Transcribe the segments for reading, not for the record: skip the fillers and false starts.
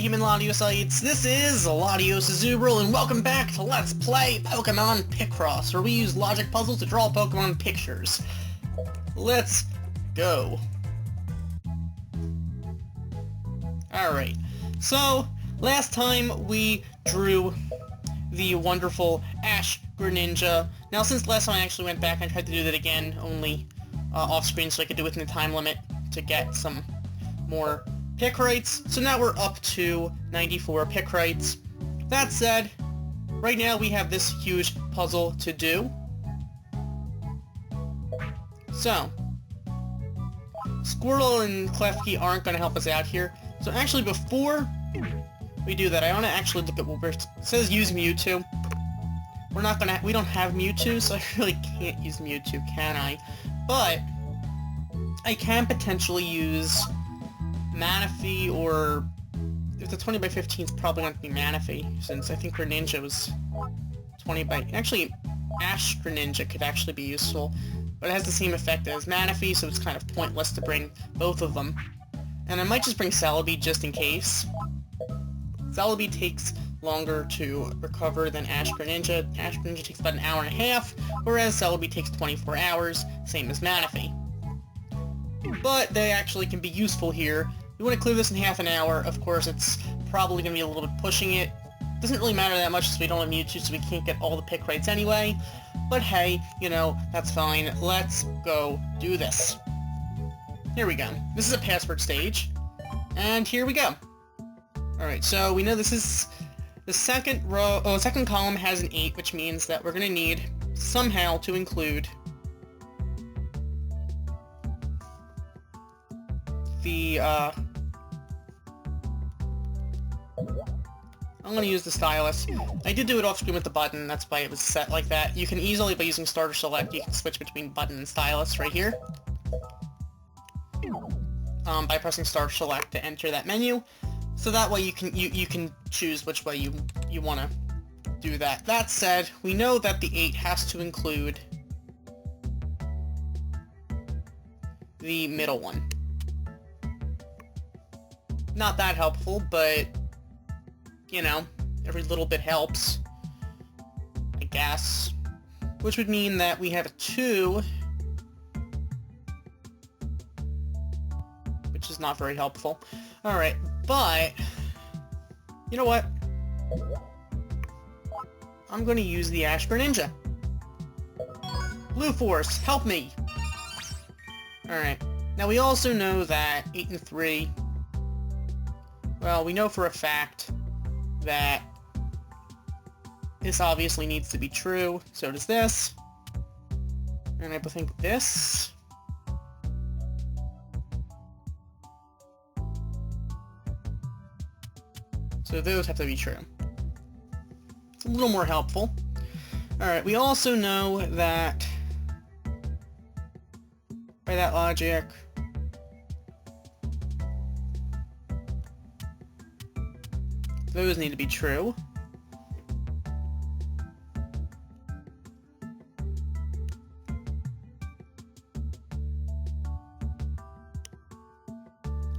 human Latiosites, this is Latios Azubral, and welcome back to Let's Play Pokemon Picross, where we use logic puzzles to draw Pokemon pictures. Let's go. Alright, so last time we drew the wonderful Ash Greninja. Now since last time I actually went back and tried to do that again, only off-screen so I could do it in the time limit to get some more pick rights. So now we're up to 94 pick rights. That said, right now we have this huge puzzle to do. So, Squirtle and Klefki aren't going to help us out here. So actually before we do that, I want to actually look at what it says use Mewtwo. We don't have Mewtwo, so I really can't use Mewtwo, can I? But I can potentially use Manaphy, or if the 20 by 15 is probably going to be Manaphy, since I think Greninja was 20 by... Actually, Ash Greninja could actually be useful, but it has the same effect as Manaphy, so it's kind of pointless to bring both of them. And I might just bring Celebi just in case. Celebi takes longer to recover than Ash Greninja. Ash Greninja takes about an hour and a half, whereas Celebi takes 24 hours, same as Manaphy. But they actually can be useful here. We want to clear this in half an hour. Of course, it's probably going to be a little bit pushing it. Doesn't really matter that much since we don't have Mewtwo, so we can't get all the pick rights anyway. But hey, you know, that's fine. Let's go do this. Here we go. This is a password stage. And here we go. Alright, so we know this is the second row... Oh, the second column has an 8, which means that we're going to need somehow to include the, I'm going to use the stylus. I did do it off screen with the button, that's why it was set like that. You can easily, by using Starter Select, you can switch between button and stylus right here. By pressing Starter Select to enter that menu. So that way you can choose which way you want to do that. That said, we know that the 8 has to include the middle one. Not that helpful, but, you know, every little bit helps, I guess. Which would mean that we have a 2, which is not very helpful. Alright, but, you know what? I'm going to use the Ash Greninja. Blue Force, help me! Alright, now we also know that 8 and 3... Well, we know for a fact that this obviously needs to be true, so does this. And I think this. So those have to be true. It's a little more helpful. Alright, we also know that by that logic, those need to be true.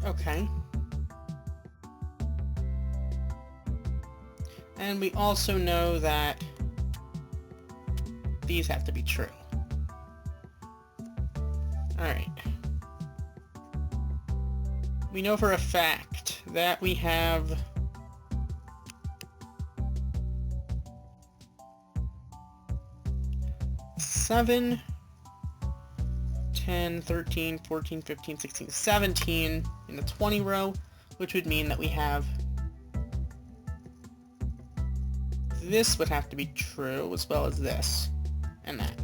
Okay. And we also know that these have to be true. Alright. We know for a fact that we have 7, 10, 13, 14, 15, 16, 17 in the 20 row, which would mean that we have... This would have to be true, as well as this, and that.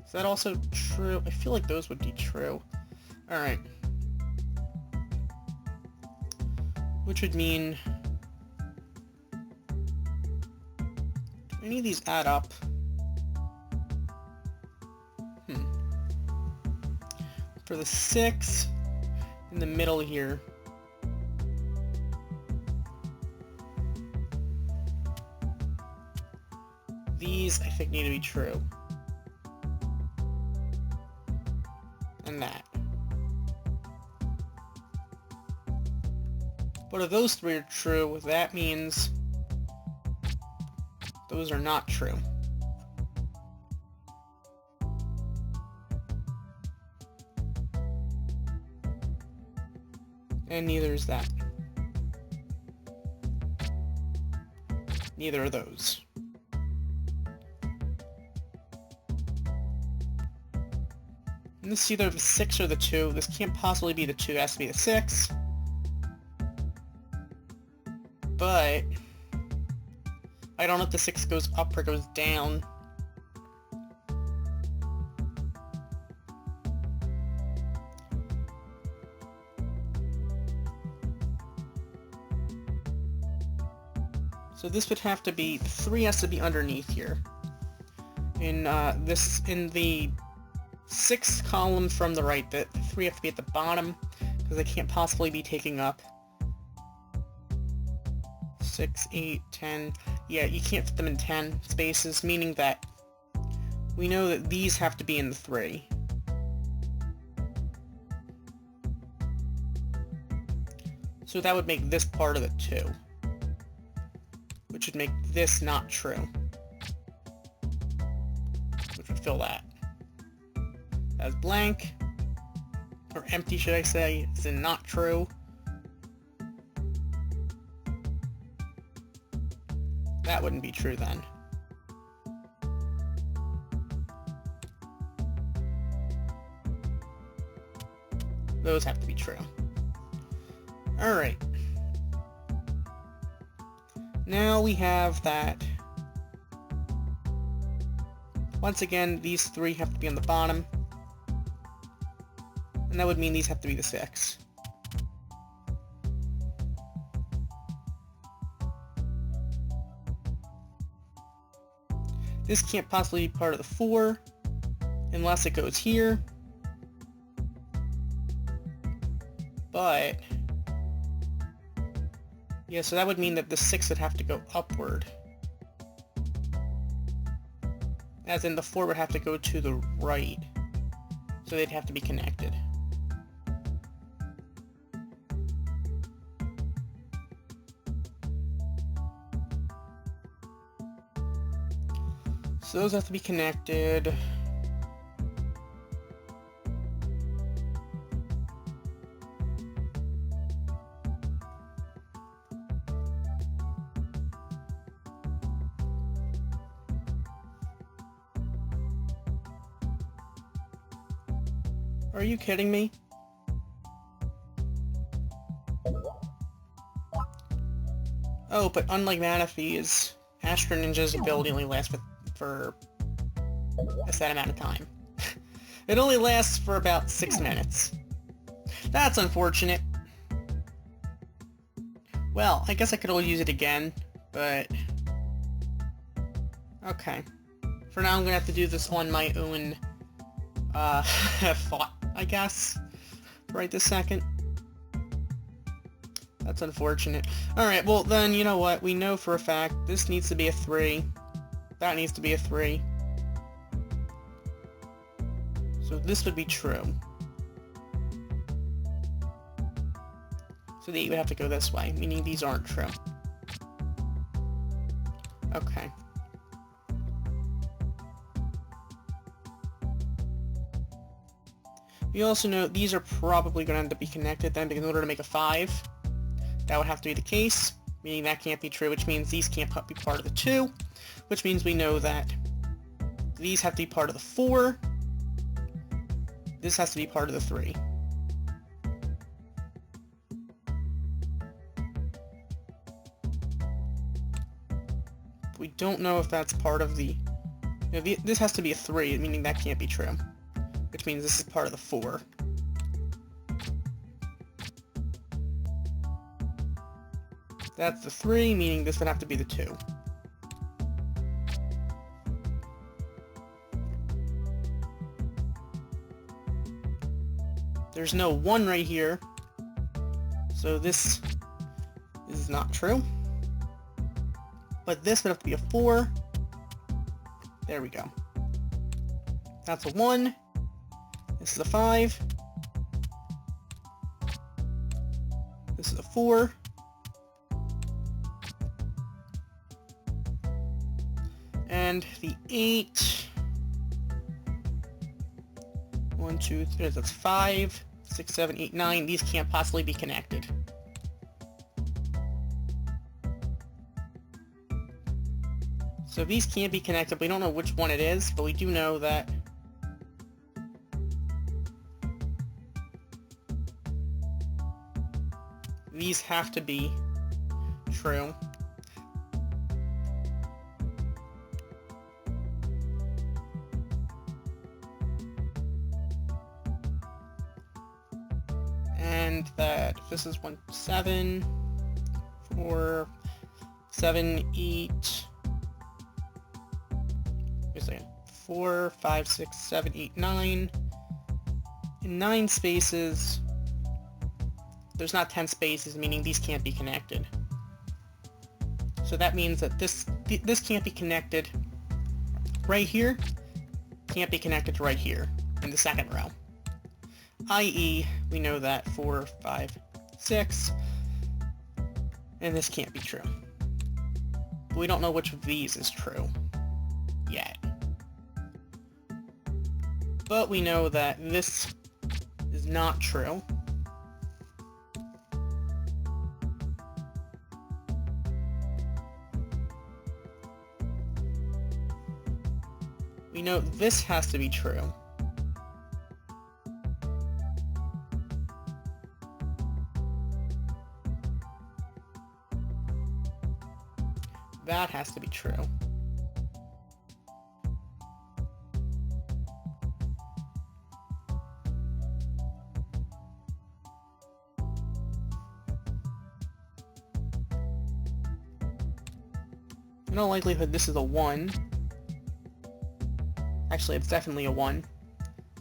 Is that also true? I feel like those would be true. Alright. Which would mean... Do any of these add up? For the 6 in the middle here, these I think need to be true. And that. But if those three are true, that means those are not true. And neither is that. Neither are those. And this is either the 6 or the 2. This can't possibly be the 2, it has to be the 6. But I don't know if the 6 goes up or goes down. So this would have to be, 3 has to be underneath here. In the 6th column from the right, the 3 have to be at the bottom, because they can't possibly be taking up 6, 8, 10. Yeah, you can't fit them in 10 spaces, meaning that we know that these have to be in the 3. So that would make this part of the 2. Which would make this not true. Which would fill that. As blank, or empty should I say, is in not true. That wouldn't be true then. Those have to be true. Alright. Now we have that. Once again, these 3 have to be on the bottom. And that would mean these have to be the 6. This can't possibly be part of the 4, unless it goes here. But yeah, so that would mean that the 6 would have to go upward. As in, the 4 would have to go to the right. So they'd have to be connected. So those have to be connected. Are you kidding me? Oh, but unlike Manaphy's, Astro Ninja's ability only lasts for a set amount of time. It only lasts for about 6 minutes. That's unfortunate. Well, I guess I could always use it again, but okay. For now, I'm gonna have to do this on my own thought, I guess, right this second. That's unfortunate. Alright, well then, you know what? We know for a fact this needs to be a 3. That needs to be a 3. So this would be true. So the 8 would have to go this way, meaning these aren't true. Okay. We also know these are probably going to end up being connected then, because in order to make a 5, that would have to be the case, meaning that can't be true, which means these can't be part of the 2, which means we know that these have to be part of the 4, this has to be part of the 3. We don't know if that's part of the... You know, this has to be a 3, meaning that can't be true. Which means this is part of the 4. That's the 3, meaning this would have to be the 2. There's no 1 right here, so this is not true. But this would have to be a 4. There we go. That's a 1. This is a 5. This is a 4. And the 8... 1, 2, 3, that's 5, 6, 7, 8, 9. These can't possibly be connected. So these can't be connected. We don't know which one it is, but we do know that these have to be true. And that if this is 1, 7, 4, 7, 8, 4, 5, 6, 7, 8, 9. In 9 spaces, there's not 10 spaces, meaning these can't be connected. So that means that this can't be connected right here, can't be connected to right here in the second row. I.e., we know that 4, 5, 6, and this can't be true. But we don't know which of these is true yet. But we know that this is not true. We know this has to be true. That has to be true. In all likelihood, this is a 1. Actually, it's definitely a 1.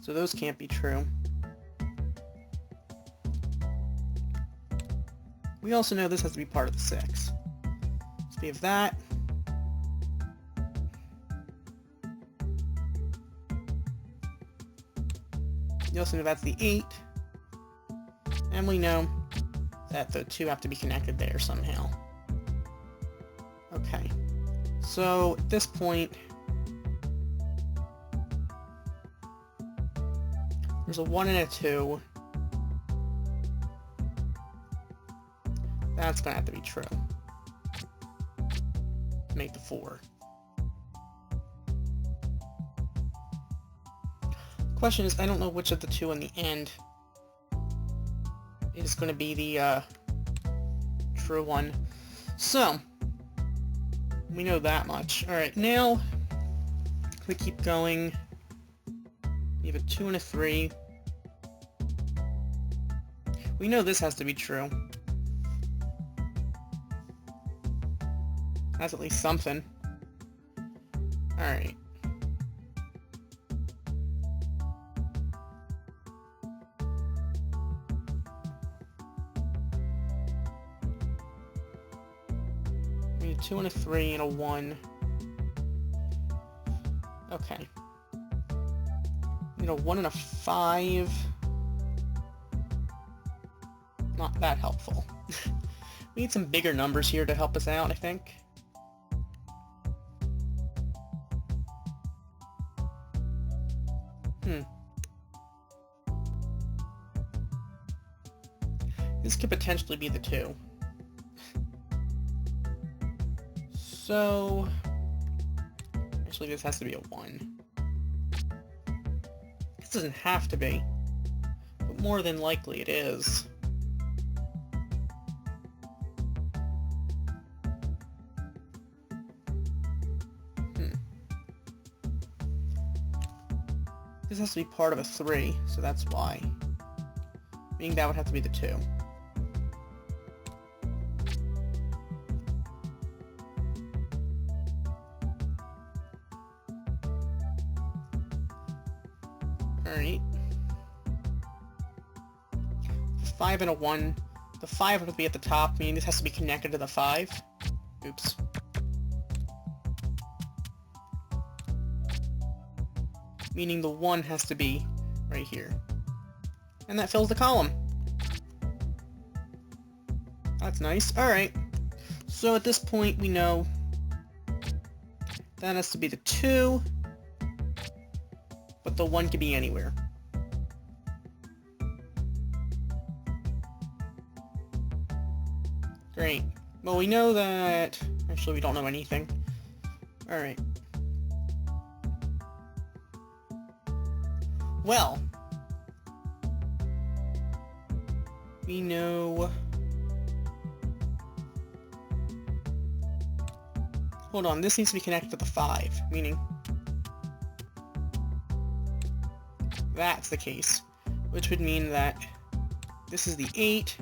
So those can't be true. We also know this has to be part of the 6. So we have that. We also know that's the 8. And we know that the 2 have to be connected there somehow. Okay. So, at this point, there's a 1 and a 2. That's gonna have to be true. To make the 4. Question is, I don't know which of the 2 in the end is gonna be the true one. So, we know that much. Alright, now we keep going. We have a 2 and a 3. We know this has to be true. That's at least something. Alright. We have a 2 and a 3 and a 1. Okay. We need a 1 and a 5. Not that helpful. We need some bigger numbers here to help us out, I think. This could potentially be the 2. So... actually, this has to be a 1. This doesn't have to be, but more than likely it is. This has to be part of a 3, so that's why. Meaning that would have to be the 2. Alright. 5 and a 1. The 5 would be at the top, meaning this has to be connected to the 5. Oops. Meaning the 1 has to be right here. And that fills the column. That's nice. Alright. So at this point we know That has to be the 2. But the 1 could be anywhere. Great. Well, we know that... Actually, we don't know anything. Alright. Well. We know... Hold on, this needs to be connected to the 5, meaning... That's the case. Which would mean that this is the 8,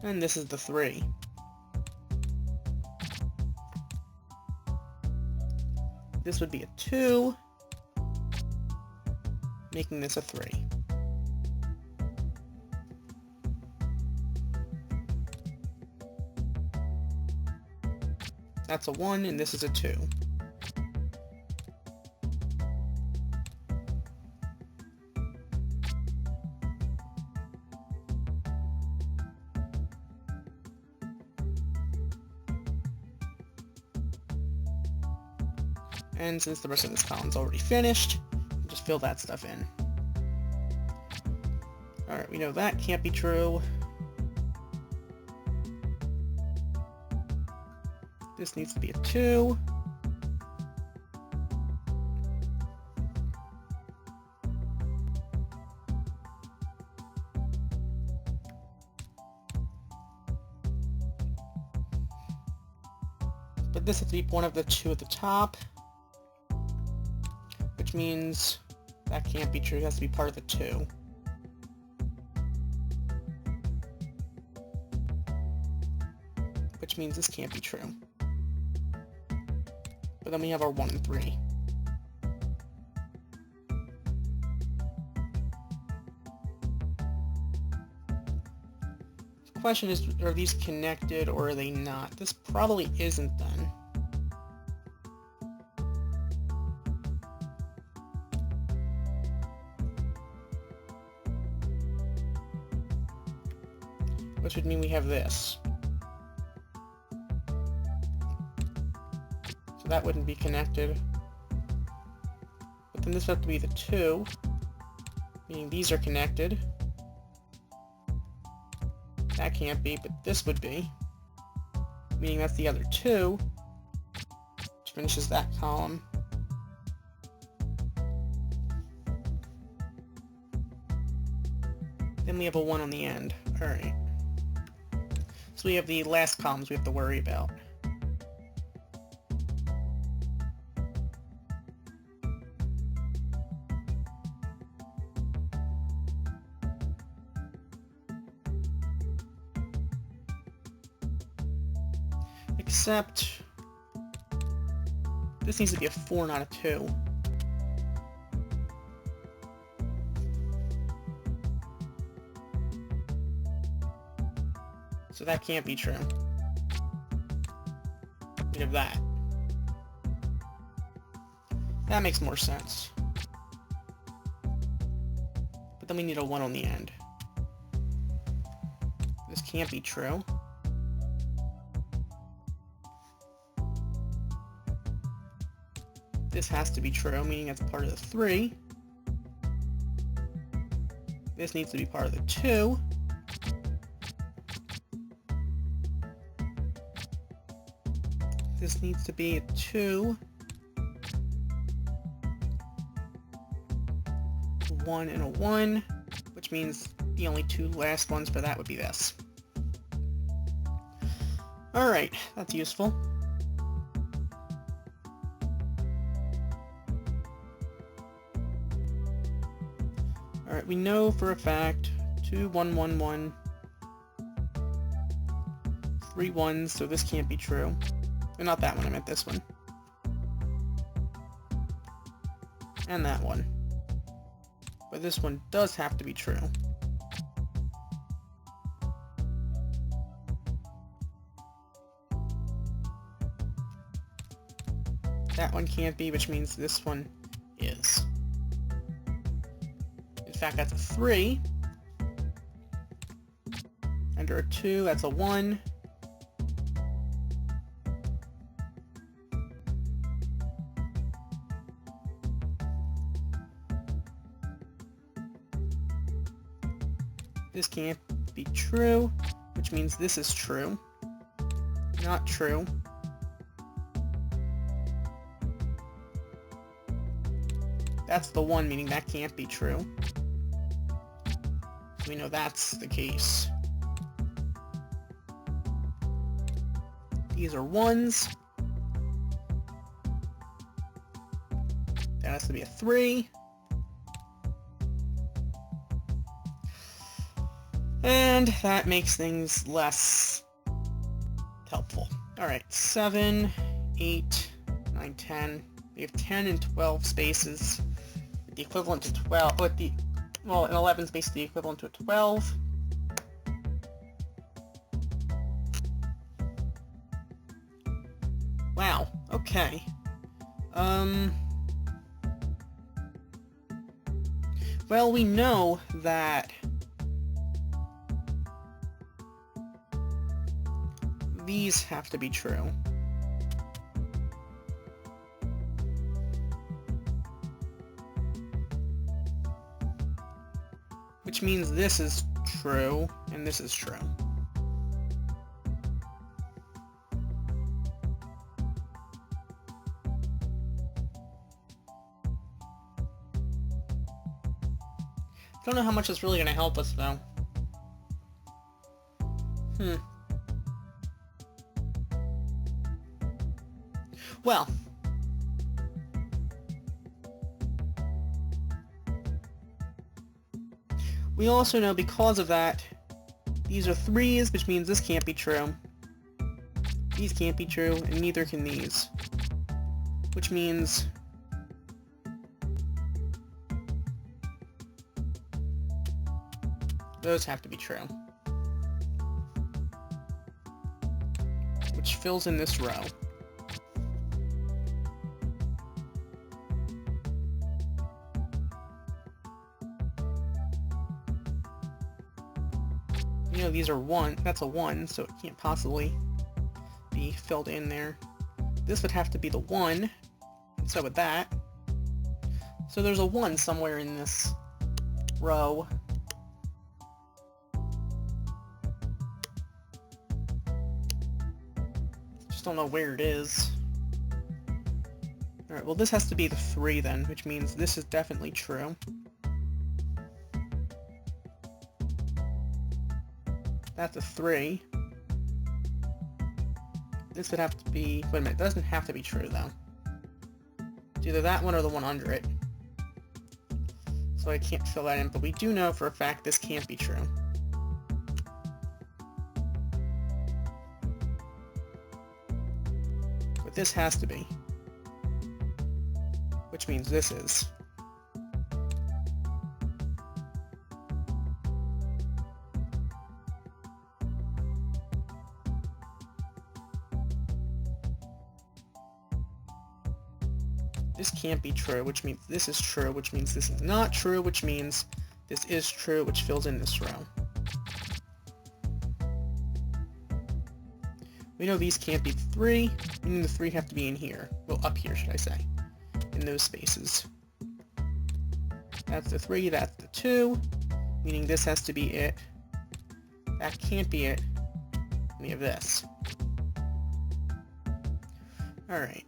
and this is the 3. This would be a 2, making this a 3. That's a 1, and this is a 2. And since the rest of this column's already finished, just fill that stuff in. Alright, we know that can't be true. This needs to be a 2. But this has to be one of the 2 at the top. Which means that can't be true. It has to be part of the 2. Which means this can't be true. But then we have our 1 and 3. The question is, are these connected or are they not? This probably isn't then. Which would mean we have this. So that wouldn't be connected. But then this would have to be the 2, meaning these are connected. That can't be, but this would be. Meaning that's the other 2, which finishes that column. Then we have a 1 on the end. Alright. So we have the last columns we have to worry about. Except this needs to be a 4, not a 2. So that can't be true. We have that. That makes more sense. But then we need a 1 on the end. This can't be true. This has to be true, meaning it's part of the 3. This needs to be part of the 2. This needs to be a 2. 1 and a 1, which means the only 2 last ones for that would be this. Alright, that's useful. Alright, we know for a fact 2, 1, 1, 1, 3 1s, so this can't be true. Not that one, I meant this one. And that one. But this one does have to be true. That one can't be, which means this one is. In fact, that's a 3. Under a 2, that's a 1. This can't be true, which means this is true. Not true. That's the 1, meaning that can't be true. So we know that's the case. These are 1s. That has to be a 3. And that makes things less helpful. Alright, 7, 8, 9, 10. We have 10 and 12 spaces. The equivalent to 12, well, an 11 space is the equivalent to a 12. Wow, okay. Well, we know that these have to be true. Which means this is true, and this is true. Don't know how much it's really going to help us, though. Well. We also know because of that, these are 3s, which means this can't be true. These can't be true, and neither can these. Which means those have to be true. Which fills in this row. You know, these are 1, that's a 1, so it can't possibly be filled in there. This would have to be the 1, and so would that. So there's a 1 somewhere in this row. Just don't know where it is. Alright, well this has to be the 3 then, which means this is definitely true. That's a 3. This would have to be... Wait a minute, it doesn't have to be true, though. It's either that one or the one under it. So I can't fill that in, but we do know for a fact this can't be true. But this has to be. Which means this is. This can't be true, which means this is true, which means this is not true, which means this is true, which fills in this row. We know these can't be 3, meaning the 3 have to be in here. Well, up here, should I say. In those spaces. That's the 3, that's the 2, meaning this has to be it. That can't be it. We have this. Alright.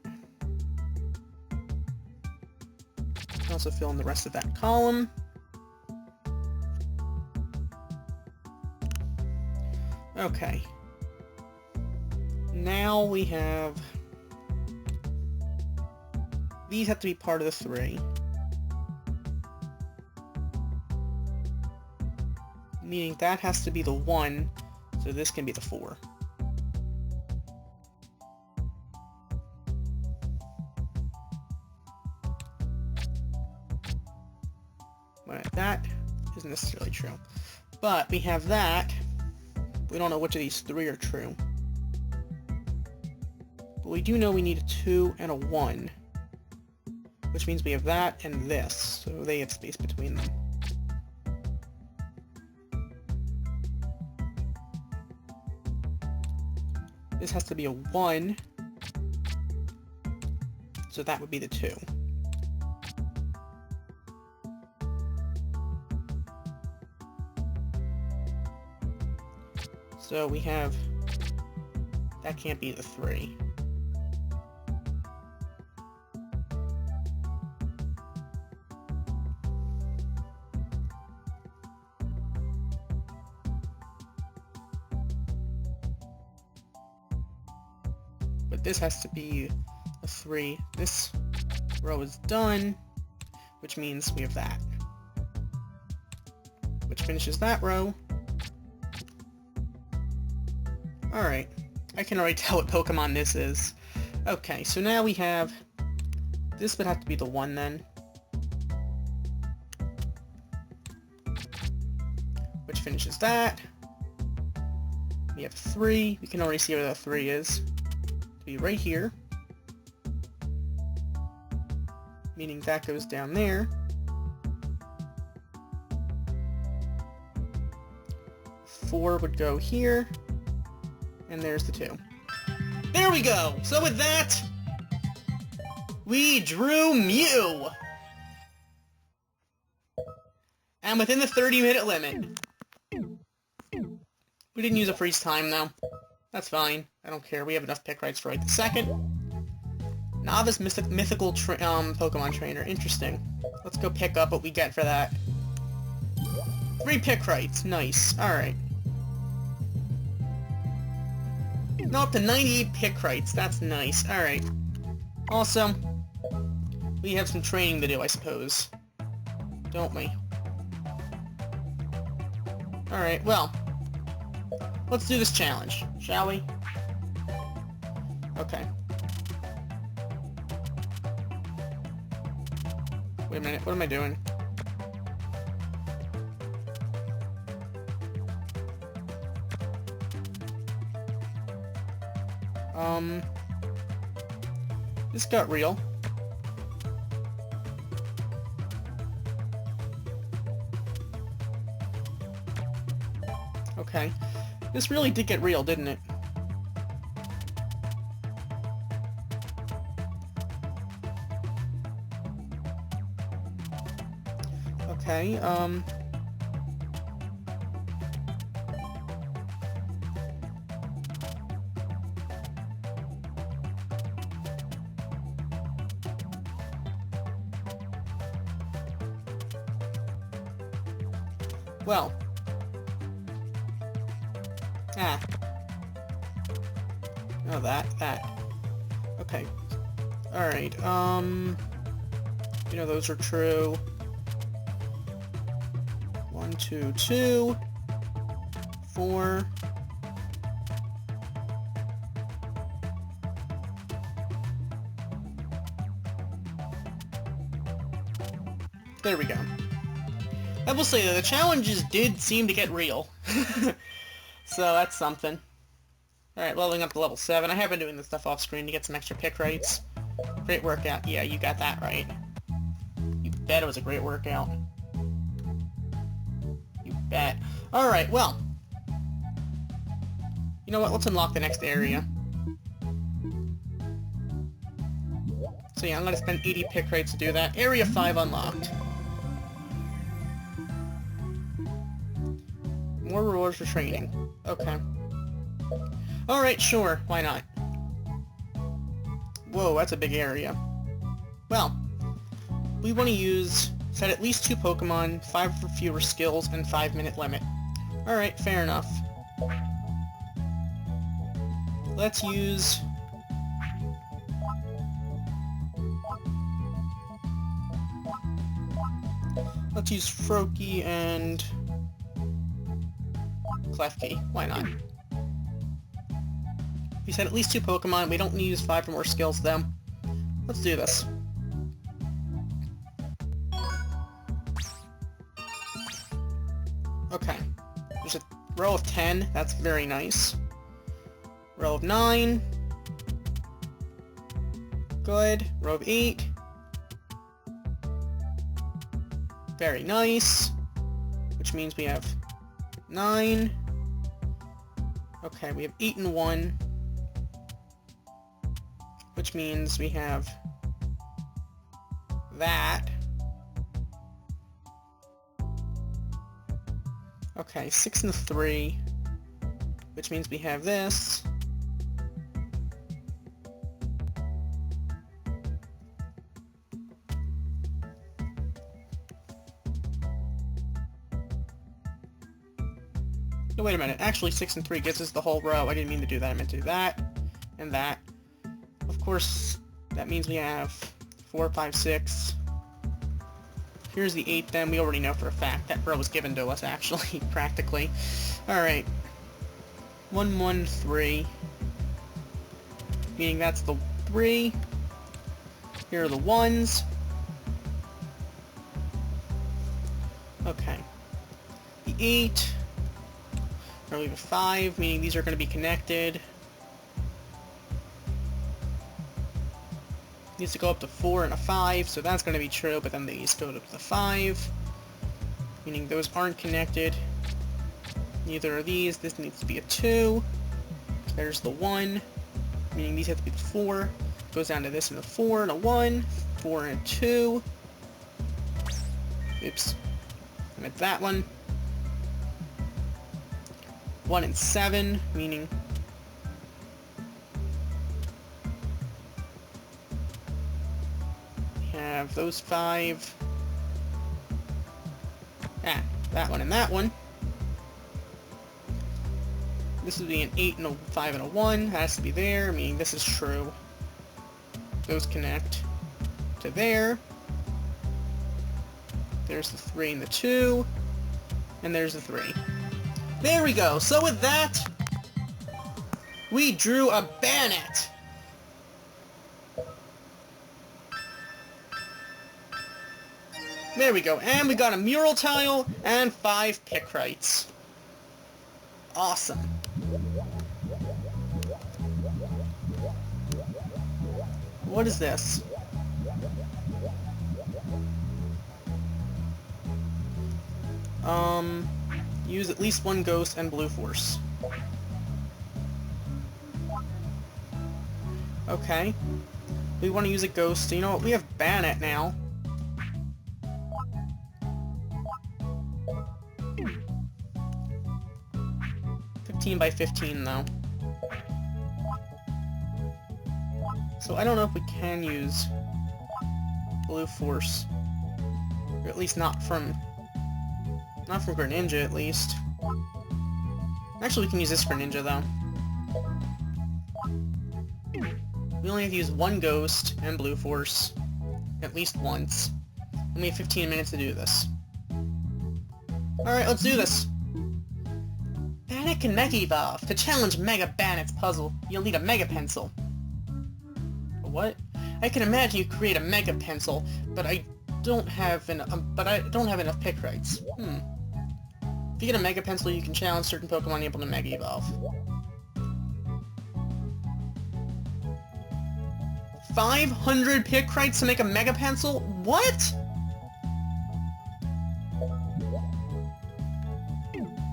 Also fill in the rest of that column. Okay. Now we have... These have to be part of the 3. Meaning that has to be the 1, so this can be the 4. That isn't necessarily true. But we have that. We don't know which of these 3 are true. But we do know we need a 2 and a 1. Which means we have that and this. So they have space between them. This has to be a 1. So that would be the 2. So we have... That can't be the 3. But this has to be a 3. This row is done, which means we have that. Which finishes that row. Alright. I can already tell what Pokemon this is. Okay, so now we have... This would have to be the 1 then. Which finishes that. We have 3. We can already see where that 3 is. To be right here. Meaning that goes down there. 4 would go here. And there's the 2. There we go! So with that, we drew Mew! And within the 30-minute limit. We didn't use a freeze time, though. That's fine. I don't care. We have enough pick rights for right this second. Novice mythical Pokemon trainer. Interesting. Let's go pick up what we get for that. 3 pick rights. Nice. Alright. No, up to 98 pick rights. That's nice. Alright. Also, we have some training to do, I suppose. Don't we? Alright, well. Let's do this challenge, shall we? Okay. Wait a minute, what am I doing? This got real. Okay. This really did get real, didn't it? Okay, well. Oh, that. Okay. Alright, you know, those are true. 1, 2, 2. 4. There we go. I will say that the challenges did seem to get real. So that's something. Alright, leveling up to level 7. I have been doing this stuff off screen to get some extra pick rights. Great workout. Yeah, you got that right. You bet it was a great workout. You bet. Alright, well. You know what? Let's unlock the next area. So yeah, I'm gonna spend 80 pick rights to do that. Area 5 unlocked. More rewards for training. Okay. Alright, sure. Why not? Whoa, that's a big area. Well, we want to use... set at least 2 Pokemon, 5 for fewer skills, and 5-minute limit. Alright, fair enough. Let's use... let's use Froakie and... Klefki. Why not? We said at least 2 Pokemon. We don't need to use 5 or more skills, though. Let's do this. Okay. There's a row of 10. That's very nice. Row of 9. Good. Row of 8. Very nice. Which means we have 9. Okay, we have 8 and 1. Which means we have that. Okay, 6 and 3. which means we have this. No, wait a minute. Actually, 6 and 3 gives us the whole row. I didn't mean to do that. I meant to do that and that. Of course, that means we have 4, 5, 6. Here's the 8 then. We already know for a fact. That row was given to us, actually, practically. Alright. 1, 1, 3. Meaning that's the 3. Here are the 1s. Okay. The 8. Or leave a 5, meaning these are going to be connected. Needs to go up to 4 and a 5, so that's going to be true, but then these go up to 5, meaning those aren't connected. Neither are these. This needs to be a 2. There's the 1, meaning these have to be the 4. Goes down to this and a 4 and a 1, 4 and a 2. Oops. And at that one. 1 and 7, meaning we have those 5. That one and that one. This would be an 8 and a 5 and a 1. Has to be there, meaning this is true. Those connect to there. There's the 3 and the 2. And there's the 3. There we go. So with that, we drew a Banette. There we go. And we got a mural tile and 5 Picross. Awesome. What is this? Use at least 1 ghost and blue force. Okay. We want to use a ghost, so you know what? We have Banette now. By 15 though. So I don't know if we can use blue force. Or at least not from Greninja, at least. Actually, we can use this Greninja though. We only have to use 1 ghost and blue force. At least once. And we have 15 minutes to do this. Alright, let's do this! Banette can Mega Evolve. To challenge Mega Banette's puzzle, you'll need a Mega Pencil. What? I can imagine you create a Mega Pencil, but I don't have enough Picross. If you get a Mega Pencil, you can challenge certain Pokemon able to Mega Evolve. 500 Picross to make a Mega Pencil? What?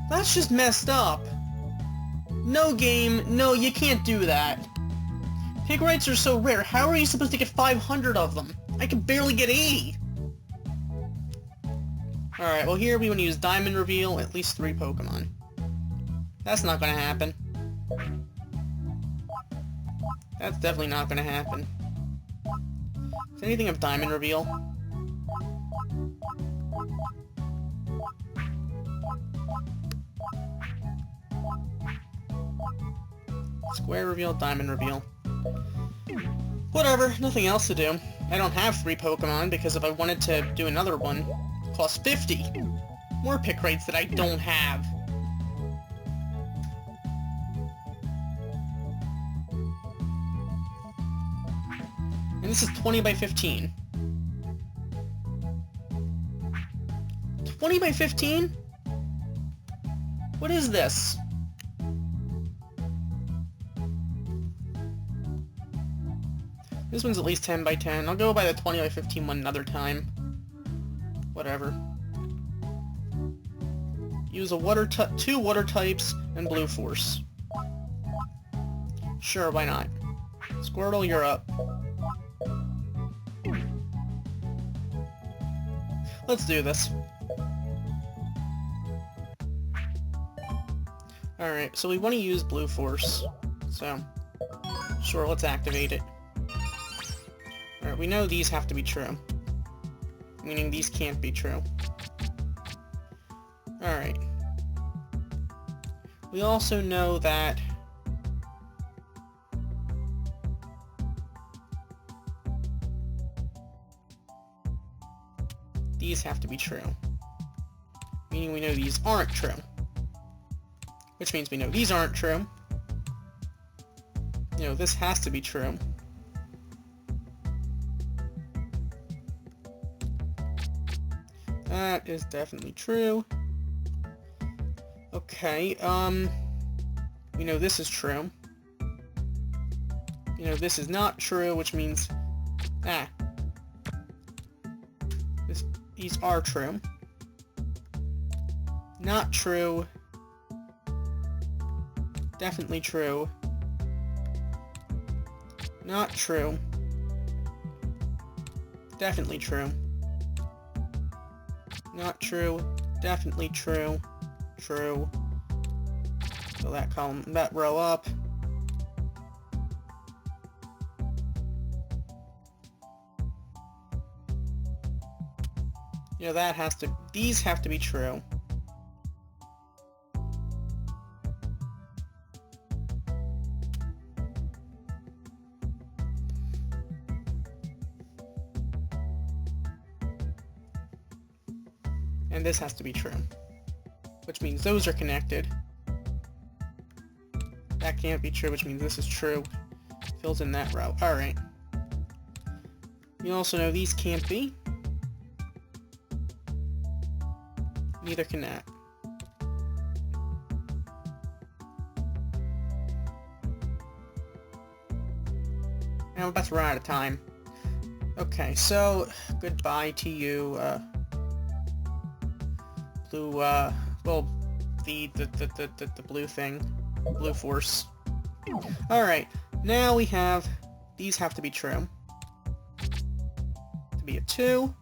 That's just messed up. No game, no, you can't do that. Picross are so rare, how are you supposed to get 500 of them? I can barely get 80. Alright, well here we want to use Diamond Reveal, at least 3 Pokemon. That's not gonna happen. That's definitely not gonna happen. Is anything of Diamond Reveal? Square Reveal, Diamond Reveal. Whatever, nothing else to do. I don't have 3 Pokemon, because if I wanted to do another one, it costs 50! More Picross that I don't have! And this is 20 by 15. 20 by 15? What is this? This one's at least 10 by 10. I'll go by the 20 by 15 one another time. Whatever. Use a 2 water types and blue force. Sure, why not? Squirtle, you're up. Let's do this. Alright, so we want to use Blue Force. So, sure, let's activate it. Alright, we know these have to be true. Meaning these can't be true. Alright. We also know that these have to be true. Meaning we know these aren't true. Which means we know these aren't true. You know, this has to be true. That is definitely true. Okay, we know this is true. You know, this is not true, which means... These are true. Not true. Definitely true. Not true. Definitely true. Not true. Definitely true. True. Fill that column, that row up. You know, that has to... These have to be true. And this has to be true. Which means those are connected. That can't be true, which means this is true. Fills in that row. Alright. We also know these can't be. Neither can that. And we're about to run out of time. Okay, so goodbye to you, blue, well, the blue thing. Blue Force. Alright, now we have... These have to be true. To be a 2.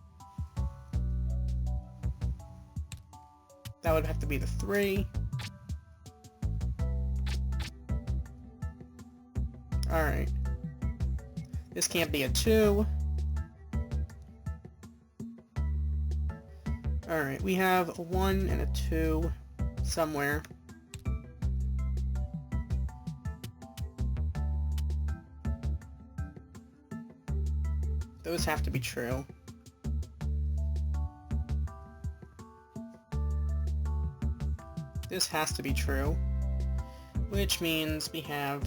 That would have to be the 3. Alright. This can't be a 2. Alright, we have a 1 and a 2 somewhere. Those have to be true. This has to be true. Which means we have...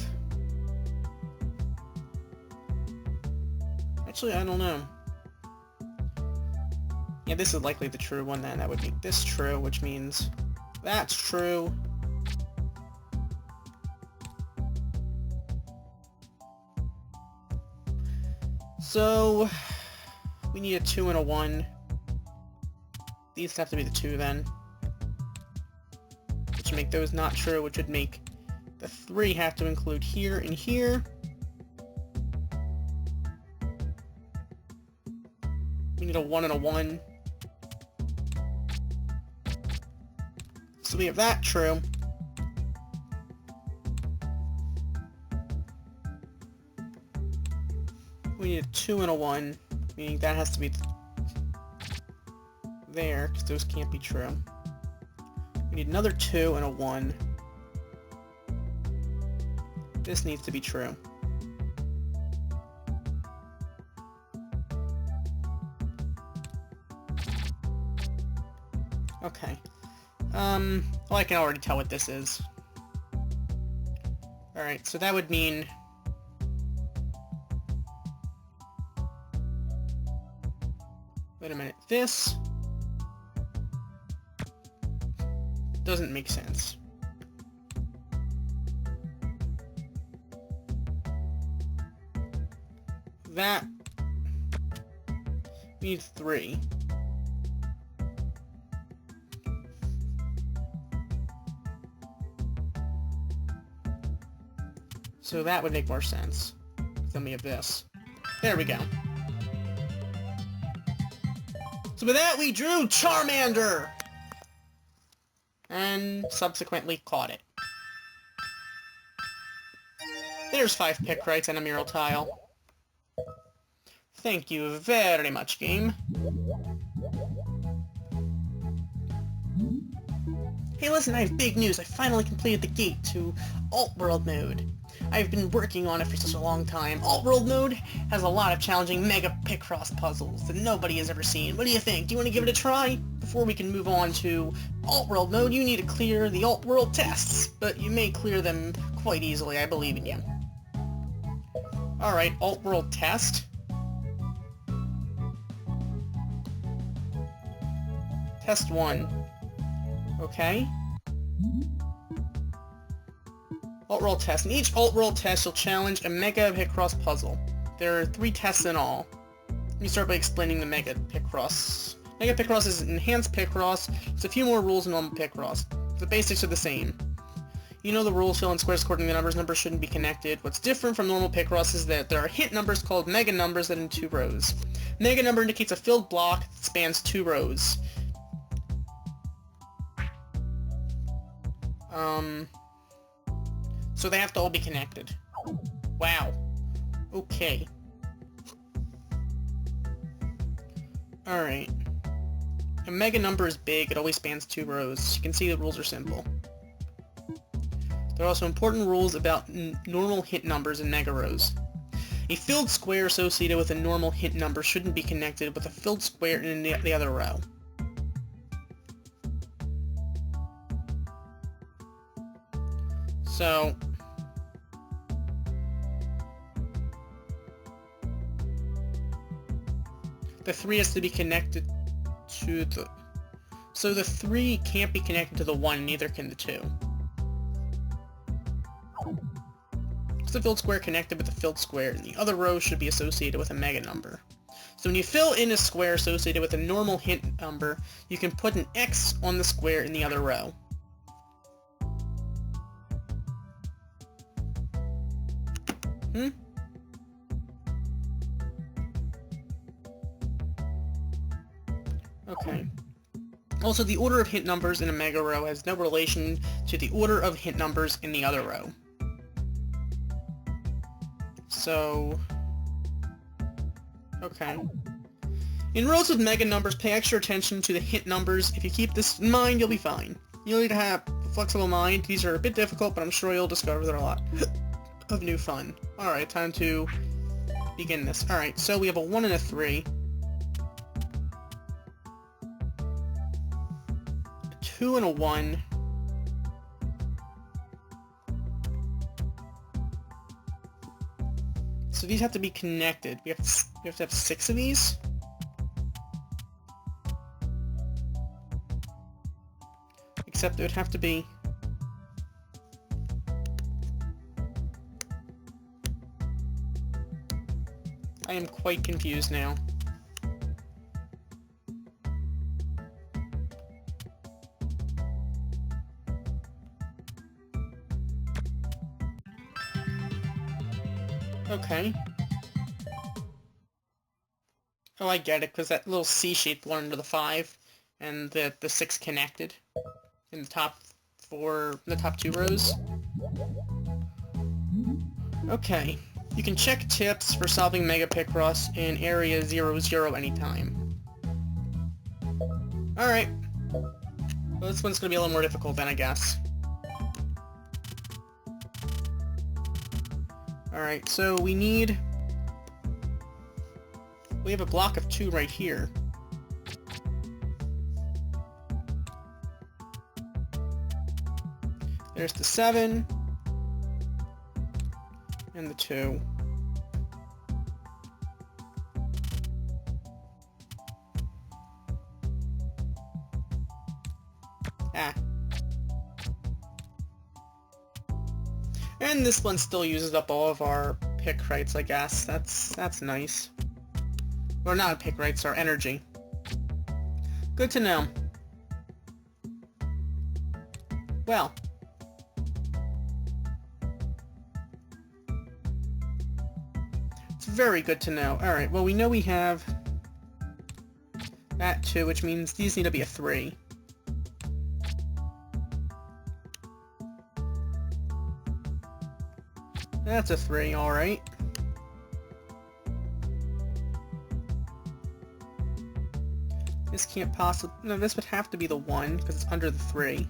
Actually, I don't know. Yeah, this is likely the true one then. That would make this true, which means that's true. So, we need a 2 and a 1. These have to be the 2 then. Which would make those not true, which would make the 3 have to include here and here. We need a 1 and a 1. So we have that true. We need a 2 and a 1, meaning that has to be there, because those can't be true. We need another 2 and a 1. This needs to be true. Okay. Well, I can already tell what this is. Alright, so that would mean... Wait a minute, this... doesn't make sense. That... we need 3. So that would make more sense. Then we have this. There we go. So with that, we drew Charmander! And subsequently caught it. There's 5 Picrites and a mural tile. Thank you very much, game. Hey listen, I have big news. I finally completed the gate to Alt-World mode. I've been working on it for such a long time. Alt-World mode has a lot of challenging Mega Picross puzzles that nobody has ever seen. What do you think? Do you want to give it a try? Before we can move on to Alt-World mode, you need to clear the Alt-World tests, but you may clear them quite easily. I believe in you. Alright, Alt-World test. Test 1. Okay. Alt-World test. In each Alt-World test, you'll challenge a Mega Picross puzzle. There are 3 tests in all. Let me start by explaining the Mega Picross. Mega Picross is enhanced Picross. There's a few more rules than normal Picross. The basics are the same. You know the rules, fill in squares according to the numbers. Numbers shouldn't be connected. What's different from normal Picross is that there are hint numbers called mega numbers that are in 2 rows. Mega number indicates a filled block that spans 2 rows. So they have to all be connected. Wow. Okay. Alright. A mega number is big, it always spans 2 rows. You can see the rules are simple. There are also important rules about normal hint numbers in mega rows. A filled square associated with a normal hint number shouldn't be connected with a filled square in the other row. So, the 3 has to be connected to the... So the 3 can't be connected to the 1, neither can the 2. It's the filled square connected with the filled square, and the other row should be associated with a mega number. So when you fill in a square associated with a normal hint number, you can put an X on the square in the other row. Okay. Also, the order of hint numbers in a mega row has no relation to the order of hint numbers in the other row. So... okay. In rows with mega numbers, pay extra attention to the hint numbers. If you keep this in mind, you'll be fine. You'll need to have a flexible mind. These are a bit difficult, but I'm sure you'll discover there are a lot of new fun. Alright, time to begin this. Alright, so we have a 1 and a 3. A 2 and a 1. So these have to be connected. We have to have 6 of these. Except it would have to be... I am quite confused now. Okay. Oh, I get it, because that little C-shaped one under the 5, and the 6 connected in the top 2 rows. Okay. You can check tips for solving Mega Picross in Area 00 anytime. Alright. Well, this one's gonna be a little more difficult then, I guess. Alright, so we have a block of 2 right here. There's the 7. And the 2. Ah. And this one still uses up all of our Picrites, I guess. That's nice. Or not Picrites, our energy. Good to know. Well. It's very good to know. Alright, well we know we have that 2, which means these need to be a 3. That's a 3, alright. This can't possibly... No, this would have to be the 1, because it's under the 3.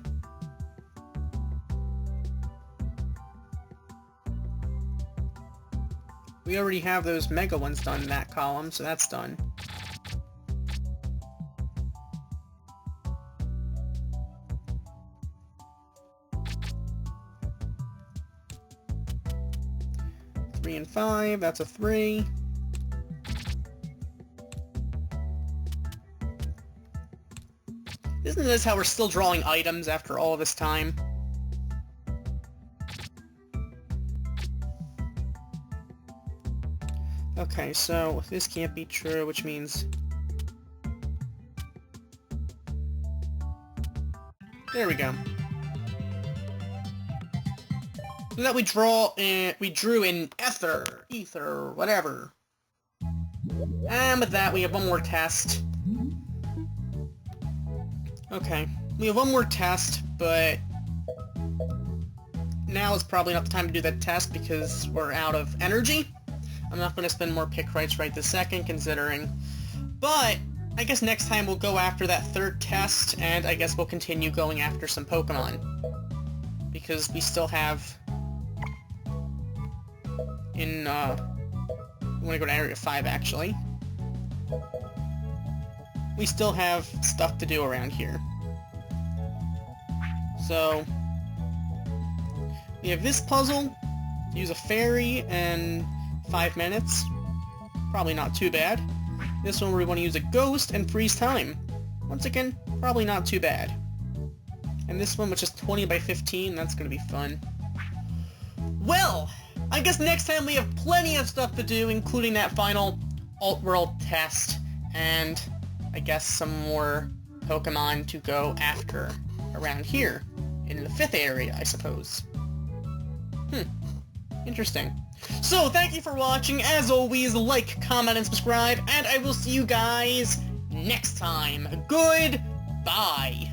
We already have those mega ones done in that column, so that's done. Three and 5, that's a 3. Isn't this how we're still drawing items after all this time? Okay, so this can't be true, which means... There we go. So that we drew in ether, whatever. And with that, we have one more test. Okay, we have one more test, but now is probably not the time to do that test because we're out of energy. I'm not going to spend more Picross right this second, considering. But I guess next time we'll go after that third test, and I guess we'll continue going after some Pokemon. Because we still have... we want to go to Area 5, actually. We still have stuff to do around here. So... we have this puzzle, use a fairy, and 5 minutes. Probably not too bad. This one where we want to use a ghost and freeze time. Once again, probably not too bad. And this one, which is 20 by 15, that's gonna be fun. Well, I guess next time we have plenty of stuff to do, including that final Alt-World test, and I guess some more Pokemon to go after around here, in the 5th area, I suppose. Interesting. So, thank you for watching. As always, like, comment, and subscribe, and I will see you guys next time. Goodbye!